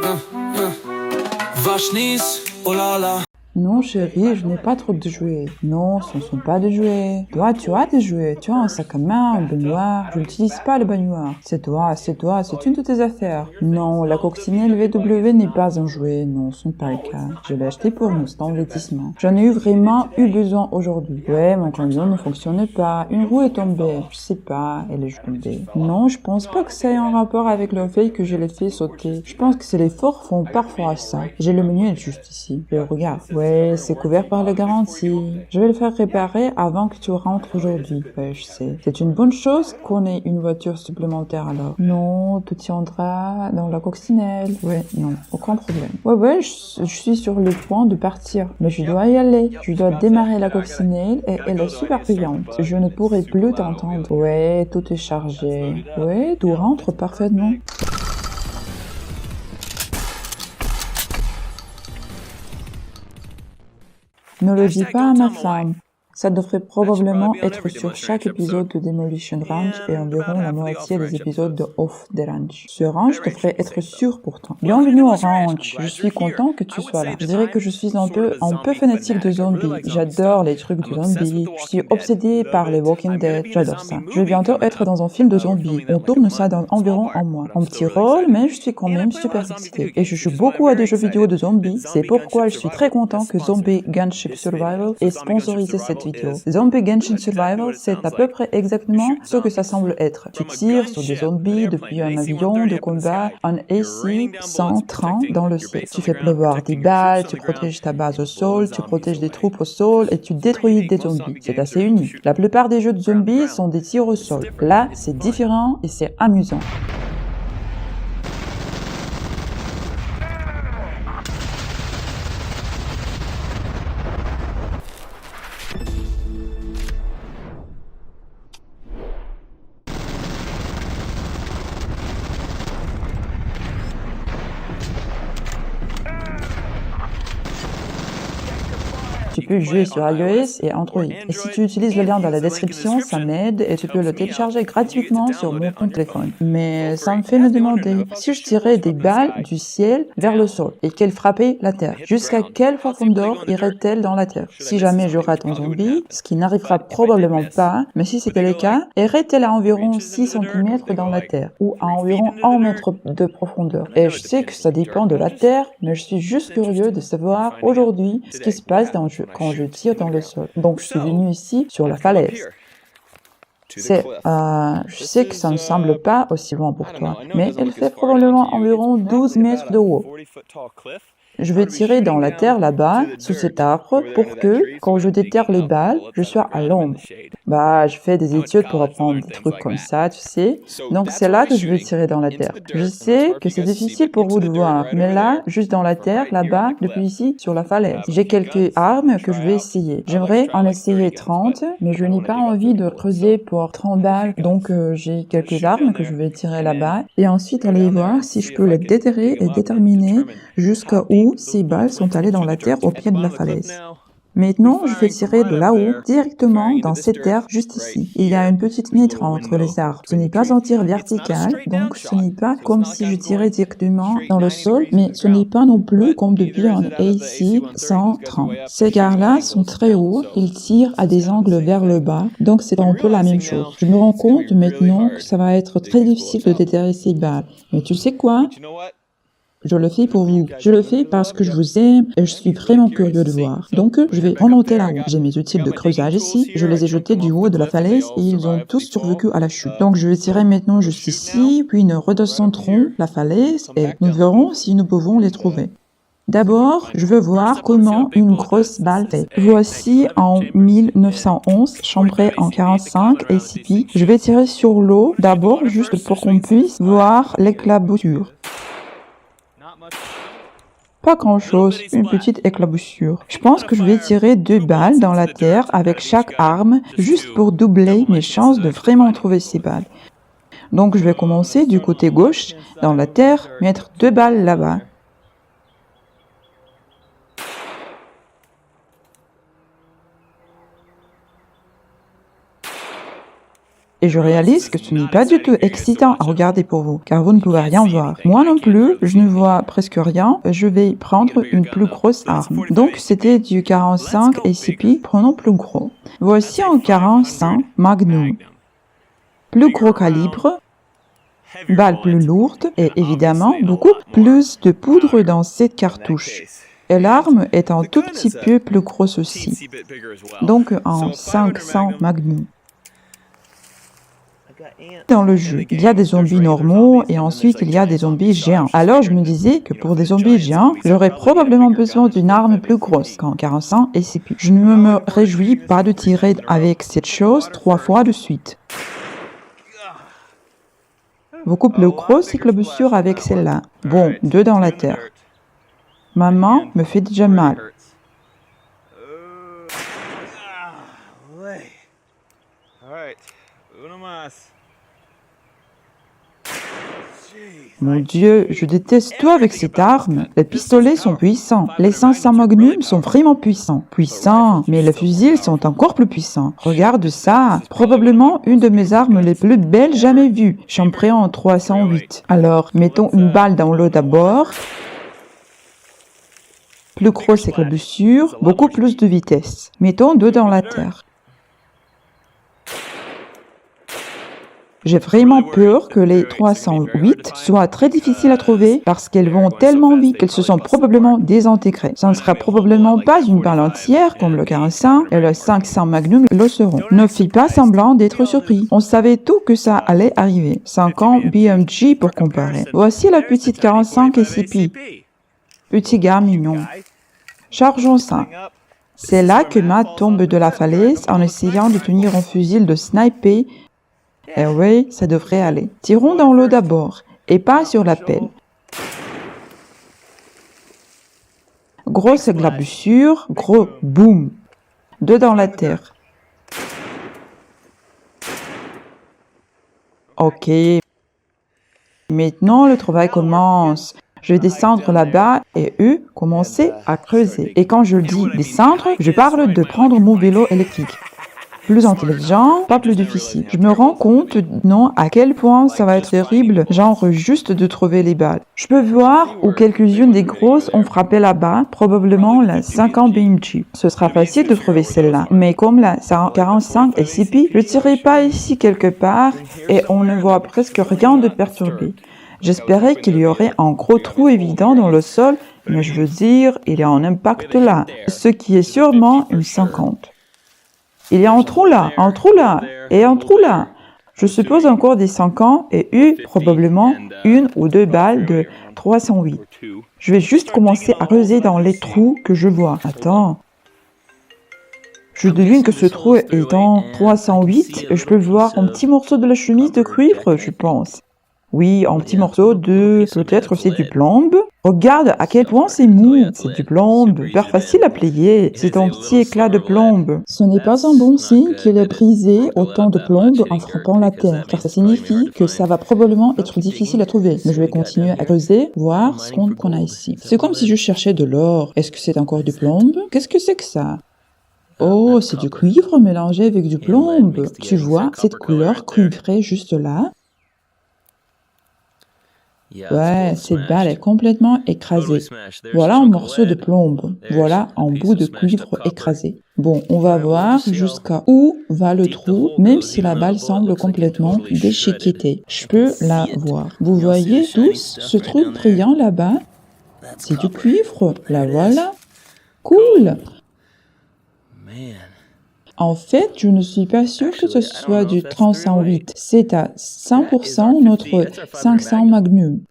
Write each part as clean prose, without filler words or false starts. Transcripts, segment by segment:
Vache Nice, oh là là. Non, chérie, je n'ai pas trop de jouets. Non, ce ne sont pas des jouets. Toi, tu as des jouets. Tu as un sac à main, un baignoire. Je n'utilise pas le baignoire. C'est toi, c'est une de tes affaires. Non, la coccinelle VW n'est pas un jouet. Non, ce n'est pas le cas. Je l'ai acheté pour nous, c'est un investissement. J'en ai vraiment eu besoin aujourd'hui. Ouais, mon camion ne fonctionnait pas. Une roue est tombée. Je sais pas, elle est tombée. Non, je pense pas que ça ait un rapport avec le fait que je l'ai fait sauter. Je pense que c'est les forts font parfois ça. J'ai le manuel juste ici. Je regarde. Ouais, c'est couvert par la garantie. Je vais le faire réparer avant que tu rentres aujourd'hui. Ouais, je sais. C'est une bonne chose qu'on ait une voiture supplémentaire alors. Non, tout tiendra dans la coccinelle. Ouais, non, aucun problème. Ouais, je suis sur le point de partir. Mais je dois y aller. Je dois démarrer la coccinelle et elle est super brillante. Je ne pourrai plus t'entendre. Ouais, tout est chargé. Ouais, tout rentre parfaitement. Ne le dis pas à ma femme. Ça devrait probablement être sur chaque épisode de Demolition Ranch et environ la moitié des épisodes de Off the Ranch. Ce ranch devrait être sûr pourtant. Bienvenue au ranch. Je suis content que tu sois là. Je dirais que je suis un peu fanatique de zombies. J'adore les trucs de zombies. Je suis obsédée par les Walking Dead. J'adore ça. Je vais bientôt être dans un film de zombies. On tourne ça dans environ un mois. Un petit rôle, mais je suis quand même super excitée. Et je joue beaucoup à des jeux vidéo de zombies. C'est pourquoi je suis très content que Zombie Gunship Survival ait sponsorisé cette vidéo. Zombie Genshin Survival, c'est à peu près exactement ce que ça semble être. Tu tires sur des zombies depuis un avion de combat, un AC sans train dans le ciel. Tu fais pleuvoir des balles, tu protèges ta base au sol, tu protèges des troupes au sol et tu détruis des zombies. C'est assez unique. La plupart des jeux de zombies sont des tirs au sol. Là, c'est différent et c'est amusant. Tu peux jouer sur iOS et Android. Et si tu utilises le lien dans la description, ça m'aide et tu peux le télécharger gratuitement sur mon téléphone. Mais ça me fait me demander, si je tirais des balles du ciel vers le sol et qu'elles frappaient la terre, jusqu'à quelle profondeur iraient-elles dans la terre? Si jamais je rate un zombie, ce qui n'arrivera probablement pas, mais si c'était le cas, iraient-elles à environ 6 cm dans la terre ou à environ 1 mètre de profondeur? Et je sais que ça dépend de la terre, mais je suis juste curieux de savoir aujourd'hui ce qui se passe quand je tire dans le sol. Donc je suis venu ici sur la falaise. Je sais que ça ne semble pas aussi loin pour toi, mais elle fait probablement environ 12 mètres de haut. Je vais tirer dans la terre là-bas, sous cet arbre, pour que, quand je déterre les balles, je sois à l'ombre. Je fais des études pour apprendre des trucs comme ça, tu sais. Donc c'est là que je vais tirer dans la terre. Je sais que c'est difficile pour vous de voir, mais là, juste dans la terre, là-bas, depuis ici, sur la falaise, j'ai quelques armes que je vais essayer. J'aimerais en essayer 30, mais je n'ai pas envie de creuser pour 30 balles. Donc j'ai quelques armes que je vais tirer là-bas, et ensuite aller voir si je peux les déterrer et déterminer jusqu'à où ces balles sont allées dans la terre au pied de la falaise. Maintenant, je vais tirer de là-haut, directement dans cette terre juste ici. Il y a une petite nitre entre les arbres. Ce n'est pas un tir vertical, donc ce n'est pas comme si je tirais directement dans le sol, mais ce n'est pas non plus comme depuis un AC 130. Ces gars-là sont très hauts, ils tirent à des angles vers le bas, donc c'est un peu la même chose. Je me rends compte maintenant que ça va être très difficile de déterrer ces balles. Mais tu sais quoi? Je le fais pour vous. Je le fais parce que je vous aime et je suis vraiment curieux de voir. Donc, je vais remonter là-haut. J'ai mes outils de creusage ici. Je les ai jetés du haut de la falaise et ils ont tous survécu à la chute. Donc, je vais tirer maintenant juste ici, puis nous redescendrons la falaise et nous verrons si nous pouvons les trouver. D'abord, je veux voir comment une grosse balle fait. Voici en 1911, chambré en 45 ACP. Je vais tirer sur l'eau d'abord juste pour qu'on puisse voir l'éclaboussure. Pas grand-chose, une petite éclaboussure. Je pense que je vais tirer 2 balles dans la terre avec chaque arme, juste pour doubler mes chances de vraiment trouver ces balles. Donc je vais commencer du côté gauche, dans la terre, mettre 2 balles là-bas. Et je réalise que ce n'est pas du tout excitant à regarder pour vous, car vous ne pouvez rien voir. Moi non plus, je ne vois presque rien. Je vais prendre une plus grosse arme. Donc c'était du 45 ACP, prenons plus gros. Voici un 45 Magnum. Plus gros calibre, balle plus lourde et évidemment beaucoup plus de poudre dans cette cartouche. Et l'arme est un tout petit peu plus grosse aussi. Donc un 500 Magnum. Dans le jeu, il y a des zombies normaux et ensuite il y a des zombies géants. Alors je me disais que pour des zombies géants, j'aurais probablement besoin d'une arme plus grosse qu'un 45 SCP. Je ne me réjouis pas de tirer avec cette chose 3 fois de suite. Beaucoup plus grosse éclaboussure avec celle-là. Bon, 2 dans la terre. Ma main me fait déjà mal. Mon Dieu, je déteste tout avec cette arme. Les pistolets sont puissants. Les 500 Magnum sont vraiment puissants. Puissants, mais les fusils sont encore plus puissants. Regarde ça. Probablement une de mes armes les plus belles jamais vues. J'en prends en 308. Alors, mettons une balle dans l'eau d'abord. Plus grosse éclaboussure, beaucoup plus de vitesse. Mettons 2 dans la terre. J'ai vraiment peur que les 308 soient très difficiles à trouver parce qu'elles vont tellement vite qu'elles se sont probablement désintégrées. Ça ne sera probablement pas une balle entière comme le 45 et le 500 Magnum le seront. Ne fis pas semblant d'être surpris. On savait tout que ça allait arriver. 5 ans BMG pour comparer. Voici la petite 45 SCP. Petit gars mignon. Chargeons ça. C'est là que Matt tombe de la falaise en essayant de tenir un fusil de sniper. Eh oui, ça devrait aller. Tirons dans l'eau d'abord, et pas sur la pelle. Grosse éclaboussure, gros boum. 2 dans la terre. Ok. Maintenant, le travail commence. Je vais descendre là-bas et eux commencer à creuser. Et quand je dis descendre, je parle de prendre mon vélo électrique. Plus intelligent, pas plus difficile. Je me rends compte non à quel point ça va être terrible, genre juste de trouver les balles. Je peux voir où quelques-unes des grosses ont frappé là-bas, probablement la 50 BMG. Ce sera facile de trouver celle-là. Mais comme la 45 SCP, je tirerai pas ici quelque part et on ne voit presque rien de perturbé. J'espérais qu'il y aurait un gros trou évident dans le sol, mais je veux dire, il y a un impact là, ce qui est sûrement une 50. Il y a un trou là, et un trou là. Je suppose encore des 5 ans et eu probablement 1 ou 2 balles de 308. Je vais juste commencer à creuser dans les trous que je vois. Attends. Je devine que ce trou est en 308 et je peux voir un petit morceau de la chemise de cuivre, je pense. Oui, un petit morceau de... peut-être c'est du plomb. Regarde à quel point c'est mou. C'est du plomb, super facile à plier. C'est un petit éclat de plomb. Ce n'est pas un bon signe qu'il ait brisé autant de plomb en frappant la terre, car ça signifie que ça va probablement être difficile à trouver. Mais je vais continuer à creuser, voir ce qu'on a ici. C'est comme si je cherchais de l'or. Est-ce que c'est encore du plomb? Qu'est-ce que c'est que ça? Oh, c'est du cuivre mélangé avec du plomb. Tu vois cette couleur cuivrée juste là? Ouais, cette balle est complètement écrasée. Voilà un morceau de plomb. Voilà un bout de cuivre écrasé. Bon, on va voir jusqu'à où va le trou, même si la balle semble complètement déchiquetée. Je peux la voir. Vous voyez tous ce truc brillant là-bas? C'est du cuivre. La voilà. Cool. En fait, je ne suis pas sûre que ce soit du 308. C'est à 100% notre 500 Magnum.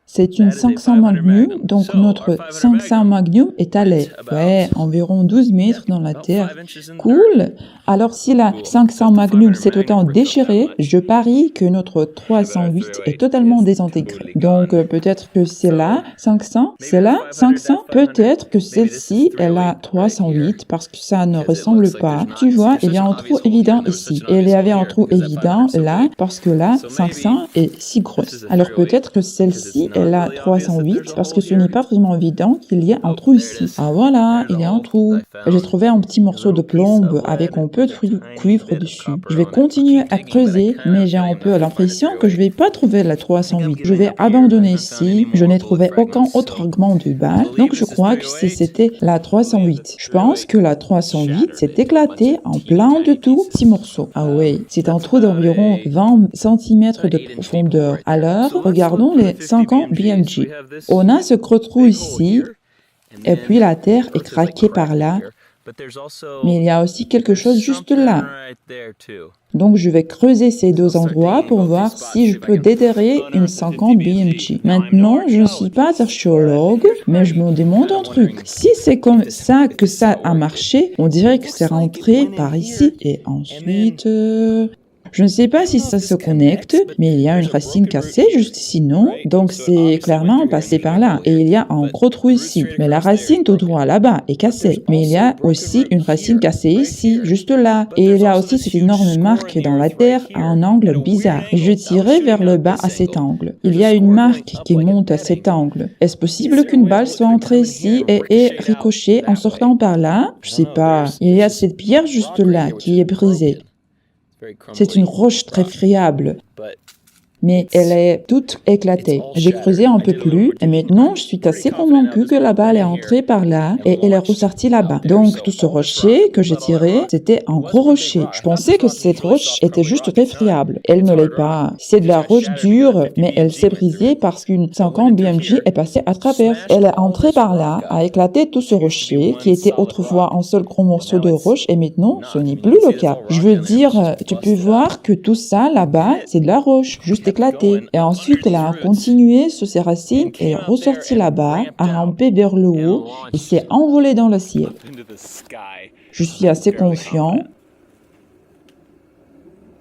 C'est une 500 Magnum, donc notre 500 Magnum est à l'air. Ouais, environ 12 mètres dans la terre. Cool! Alors si la 500 Magnum s'est autant déchirée, je parie que notre 308 est totalement désintégré. Donc peut-être que c'est là 500, c'est là 500, peut-être que celle-ci est la 308 parce que ça ne ressemble pas. Tu vois, il y a un trou évident ici. Et il y avait un trou évident là parce que là 500 est si grosse. Alors peut-être que celle-ci est la 308 parce que ce n'est pas vraiment évident qu'il y ait un trou ici. Ah voilà, il y a un trou. J'ai trouvé un petit morceau de plombe avec un peu de cuivre dessus. Je vais continuer à creuser, mais j'ai un peu l'impression que je vais pas trouver la 308. Je vais abandonner ici. Je n'ai trouvé aucun autre fragment du bal, donc je crois que c'était la 308. Je pense que la 308 s'est éclatée en plein de tout petits morceaux. Ah oui, c'est un trou d'environ 20 cm de profondeur. Alors, regardons les 50 BMG. On a ce gros trou ici, et puis la terre est craquée par là, mais il y a aussi quelque chose juste là. Donc je vais creuser ces deux endroits pour voir si je peux déterrer une 50 BMG. Maintenant, je ne suis pas archéologue, mais je me demande un truc. Si c'est comme ça que ça a marché, on dirait que c'est rentré par ici. Et ensuite... Je ne sais pas si ça se connecte, mais il y a une racine cassée juste ici, non? Donc c'est clairement passé par là. Et il y a un gros trou ici. Mais la racine tout droit là-bas est cassée. Mais il y a aussi une racine cassée ici, juste là. Et il y a aussi cette énorme marque dans la terre à un angle bizarre. Je tirais vers le bas à cet angle. Il y a une marque qui monte à cet angle. Est-ce possible qu'une balle soit entrée ici et ait ricoché en sortant par là? Je sais pas. Il y a cette pierre juste là qui est brisée. C'est une roche très friable, mais elle est toute éclatée. J'ai creusé un peu plus, et maintenant je suis assez convaincue que la balle est entrée par là, et elle est ressortie là-bas. Donc tout ce rocher que j'ai tiré, c'était un gros rocher. Je pensais que cette roche était juste très friable. Elle ne l'est pas. C'est de la roche dure, mais elle s'est brisée parce qu'une 50 BMG est passée à travers. Elle est entrée par là, a éclaté tout ce rocher, qui était autrefois un seul gros morceau de roche, et maintenant ce n'est plus le cas. Je veux dire, tu peux voir que tout ça là-bas, c'est de la roche, juste éclaté. Et ensuite, elle a continué sur ses racines et est ressortie là-bas, a rampé vers le haut et s'est envolée dans le ciel. Je suis assez confiant.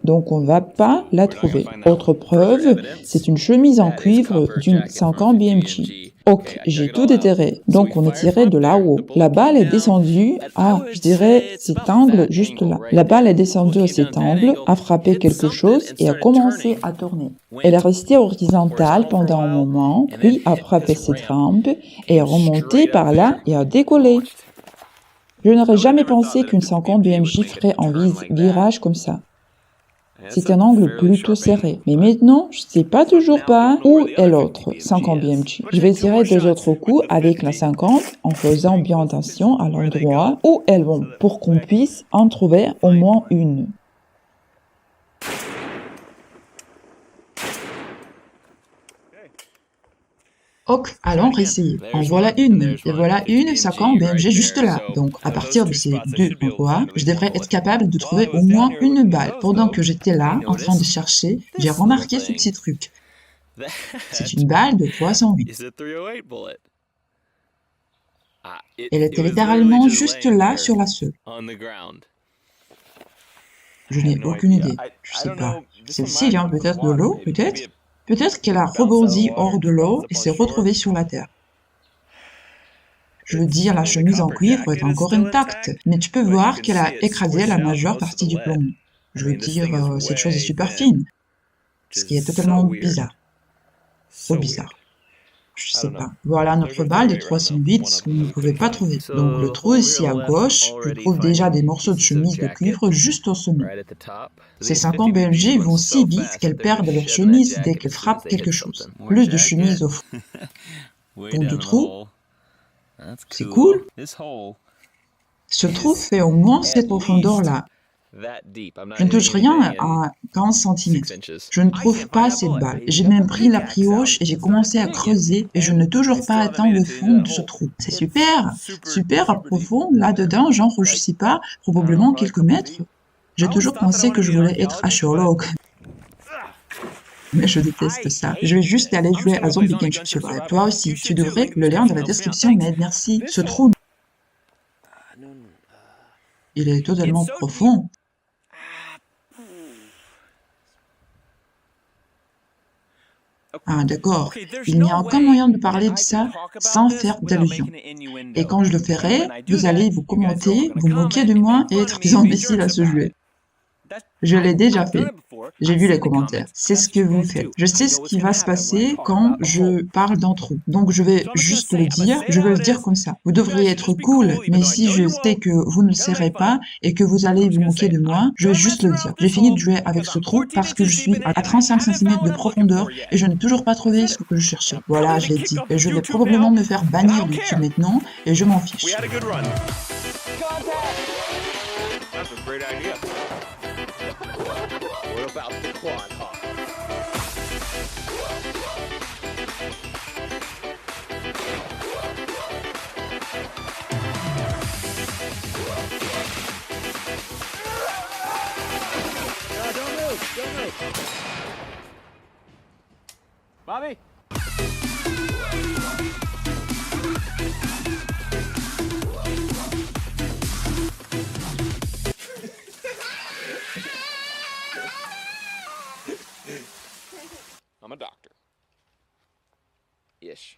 Donc, on va pas la trouver. Autre preuve, c'est une chemise en cuivre d'une 50 BMG. Ok, j'ai tout déterré. Donc, on est tiré de là-haut. La balle est descendue à, je dirais, cet angle juste là. La balle est descendue à cet angle, a frappé quelque chose et a commencé à tourner. Elle est restée horizontale pendant un moment, puis a frappé cette rampe et est remontée par là et a décollé. Je n'aurais jamais pensé qu'une 50 BMG ferait un virage comme ça. C'est un angle plutôt serré. Mais maintenant, je ne sais pas toujours pas où est l'autre 50 BMG. Je vais tirer 2 autres coups avec la 50 en faisant bien attention à l'endroit où elles vont pour qu'on puisse en trouver au moins une. Ok, allons essayer. En voilà une. Et voilà une 50 BMG juste là. Donc, à partir de ces deux endroits, je devrais être capable de trouver au moins une balle. Pendant que j'étais là, en train de chercher, j'ai remarqué ce petit truc. C'est une balle de 308. Elle était littéralement juste là sur la seule. Je n'ai aucune idée. Je sais pas. Celle-ci vient peut-être de l'eau, peut-être? Peut-être qu'elle a rebondi hors de l'eau et s'est retrouvée sur la terre. Je veux dire, la chemise en cuivre est encore intacte, mais tu peux voir qu'elle a écrasé la majeure partie du plomb. Je veux dire, cette chose est super fine, ce qui est totalement bizarre. Trop bizarre. Je sais pas. Voilà notre balle de 308 que vous ne pouvez pas trouver. Donc le trou ici à gauche, je trouve déjà des morceaux de chemise de cuivre juste au sommet. Ces 50 BMG vont si vite qu'elles perdent leur chemise dès qu'elles frappent quelque chose. Plus de chemise au fond. Pour du trou, c'est cool. Ce trou fait au moins cette profondeur-là. Je ne touche rien à 15 cm. Je ne trouve pas cette balle. J'ai même pris la brioche et j'ai commencé à creuser et je n'ai toujours pas atteint le fond de ce trou. C'est super, super profond là-dedans, genre, je sais pas, probablement quelques mètres. J'ai toujours pensé que je voulais être archéologue. Mais je déteste ça. Je vais juste aller jouer à Zombie Gang, je sais pas. Toi aussi, tu devrais, le lien dans la description m'aide, merci. Ce trou, il est totalement profond. Ah, d'accord. Il n'y a aucun moyen de parler de ça sans faire d'allusion. Et quand je le ferai, vous allez vous commenter, vous moquer de moi et être des imbéciles à ce jeu. Je l'ai déjà fait. J'ai vu les commentaires. C'est ce que vous faites. Je sais ce qui va se passer quand je parle d'intro. Donc je vais juste le dire. Je vais le dire comme ça. Vous devriez être cool, mais si je sais que vous ne le serez pas et que vous allez vous moquer de moi, je vais juste le dire. J'ai fini de jouer avec ce trou parce que je suis à 35 cm de profondeur et je n'ai toujours pas trouvé ce que je cherchais. Voilà, je l'ai dit. Et je vais probablement me faire bannir de YouTube maintenant et je m'en fiche. We had a good run. That's a great idea. What about the quad hop? Don't move. Bobby?